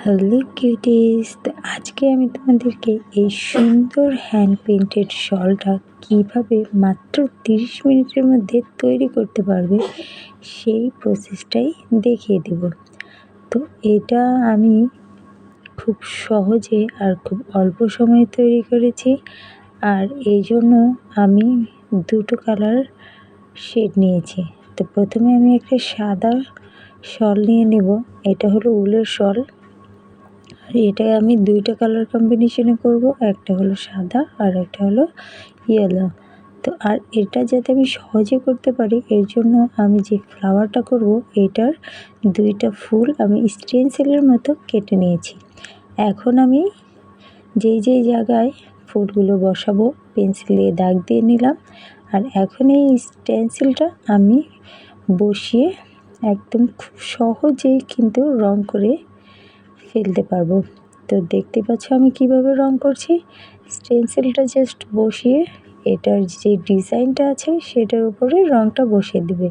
Hello cuties, তো আজকে আমি তোমাদেরকে এই সুন্দর হ্যান্ড পেইন্টেড শলটা কীভাবে মাত্র 30 মিনিটের মধ্যে তৈরি করতে পারবে সেই প্রসেসটাই দেখিয়ে দেব। তো এটা আমি খুব সহজে আর খুব অল্প সময়ে তৈরি করেছি। আর এই জন্য আমি দুটো কালার শেড নিয়েছি। তো প্রথমে আমি একটা সাদা শল নিয়ে নেব। এটা হলো উলের শল। আর এটা আমি দুইটা কালার কম্বিনেশনে করব, একটা হলো সাদা আর একটা হলো ইয়েলো। তো আর এটা যাতে আমি সহজে করতে পারি এর জন্য আমি যে ফ্লাওয়ারটা করব এটার দুইটা ফুল আমি স্টেনসিলের মতো কেটে নিয়েছি। এখন আমি যেই জায়গায় ফুলগুলো বসাবো পেন্সিল দিয়ে দাগ দিয়ে নিলাম। আর এখন এই স্টেনসিলটা আমি বসিয়ে একদম খুব সহজেই কিন্তু রং করে ফেলতে পারবো। তো দেখতে পাচ্ছ আমি কিভাবে রং করছি। স্টেনসিলটা জাস্ট বসিয়ে এটার যে ডিজাইনটা আছে সেটার উপরে রংটা বসিয়ে দিবে,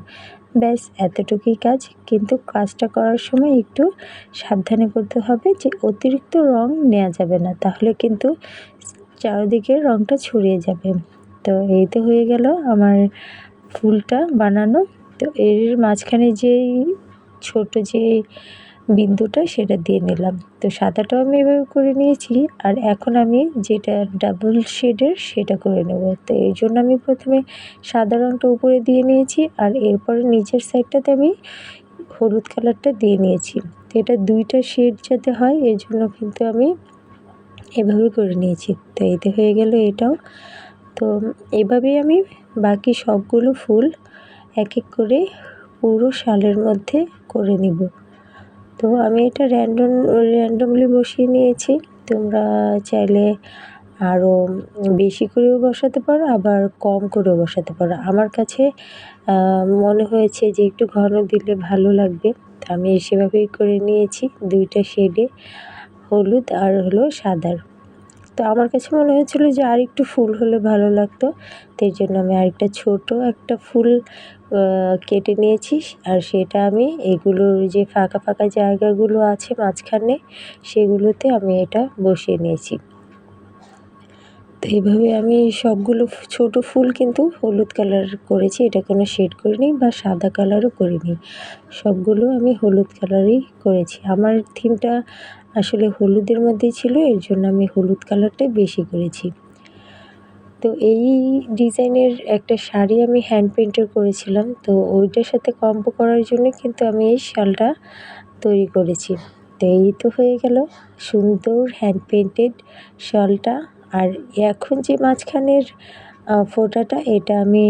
ব্যাস এতটুকুই কাজ। কিন্তু কাজটা করার সময় একটু সাবধানে করতে হবে যে অতিরিক্ত রং নেওয়া যাবে না, তাহলে কিন্তু চারিদিকে রংটা ছড়িয়ে যাবে। তো এই তো হয়ে গেল আমার ফুলটা বানানো। তো এর মাঝখানে যেই ছোট যে বিন্দুটা সেটা দিয়ে নিলাম। তো সাদাটাও আমি এভাবে করে নিয়েছি। আর এখন আমি যেটা ডাবল শেডের সেটা করে নেব। তো এর জন্য আমি প্রথমে সাদা রঙটা উপরে দিয়ে নিয়েছি আর এরপরে নিচের সাইডটাতে আমি হলুদ কালারটা দিয়ে নিয়েছি। তো এটা দুইটা শেড যাতে হয় এর জন্য কিন্তু আমি এভাবে করে নিয়েছি। তো এতে হয়ে গেল এটাও। তো এভাবেই আমি বাকি সবগুলো ফুল এক এক করে পুরো শালের মধ্যে করে নিব। তো আমি এটা র্যান্ডমলি বসিয়ে নিয়েছি। তোমরা চাইলে আরও বেশি করেও বসাতে পারো, আবার কম করেও বসাতে পারো। আমার কাছে মনে হয়েছে যে একটু ঘন দিলে ভালো লাগবে, তো আমি সেভাবেই করে নিয়েছি দুইটা শেডে, হলুদ আর হলো সাদার। তো আমার কাছে মনে হয়েছিল যে আরেকটু ফুল হলে ভালো লাগতো, তো এর জন্য আমি আরেকটা ছোট একটা ফুল কেটে নিয়েছি। আর সেটা আমি এগুলোর যে ফাঁকা ফাঁকা জায়গাগুলো আছে মাঝখানে সেগুলোতে আমি এটা বসিয়ে নিয়েছি। তো এইভাবে আমি সবগুলো ছোট ফুল কিন্তু হলুদ কালার করেছি, এটা কোনো শেড করিনি বা সাদা কালারও করিনি, সবগুলো আমি হলুদ কালারই করেছি। আমার থিমটা আসলে হলুদের মধ্যেই ছিল, এর জন্য আমি হলুদ কালারটাই বেশি করেছি। তো এই ডিজাইনের একটা শাড়ি আমি হ্যান্ড পেইন্টের করেছিলাম, তো ওইটার সাথে কম্বো করার জন্য কিন্তু আমি এই শালটা তৈরি করেছি। তো এই তো হয়ে গেল সুন্দর হ্যান্ড পেইন্টেড শালটা। আর এখন যে মাঝখানের ফোঁটাটা এটা আমি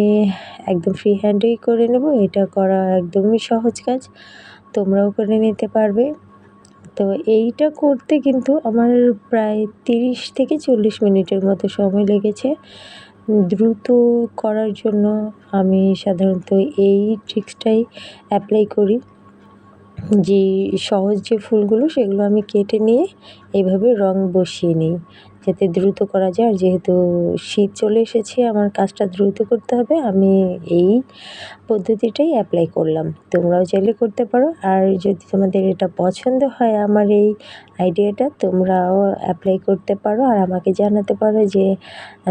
একদম ফ্রি হ্যান্ডেই করে নেব। এটা করা একদমই সহজ কাজ, তোমরাও করে নিতে পারবে। তো এইটা করতে কিন্তু আমার প্রায় 30 থেকে 40 মিনিটের মতো সময় লেগেছে। দ্রুত করার জন্য আমি সাধারণত এই ট্রিক্সটাই অ্যাপ্লাই করি, যে সহজ যে ফুলগুলো সেগুলো আমি কেটে নিয়ে এইভাবে রং বসিয়ে নিই যাতে দ্রুত করা যায়। আর যেহেতু শীত চলে এসেছে আমার কাজটা দ্রুত করতে হবে, আমি এই পদ্ধতিটাই অ্যাপ্লাই করলাম। তোমরাও চাইলে করতে পারো। আর যদি তোমাদের এটা পছন্দ হয় আমার এই আইডিয়াটা, তোমরাও অ্যাপ্লাই করতে পারো আর আমাকে জানাতে পারো যে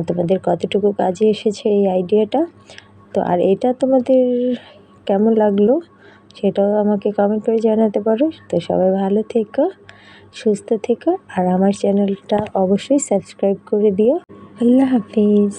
তোমাদের কতটুকু কাজে এসেছে এই আইডিয়াটা। তো আর এটা তোমাদের কেমন লাগলো সেটাও আমাকে কমেন্ট করে জানাতে পারো। তো সবাই ভালো থেকো, সুস্থ থেকো আর আমার চ্যানেলটা অবশ্যই সাবস্ক্রাইব করে দিও। আল্লাহ হাফিজ।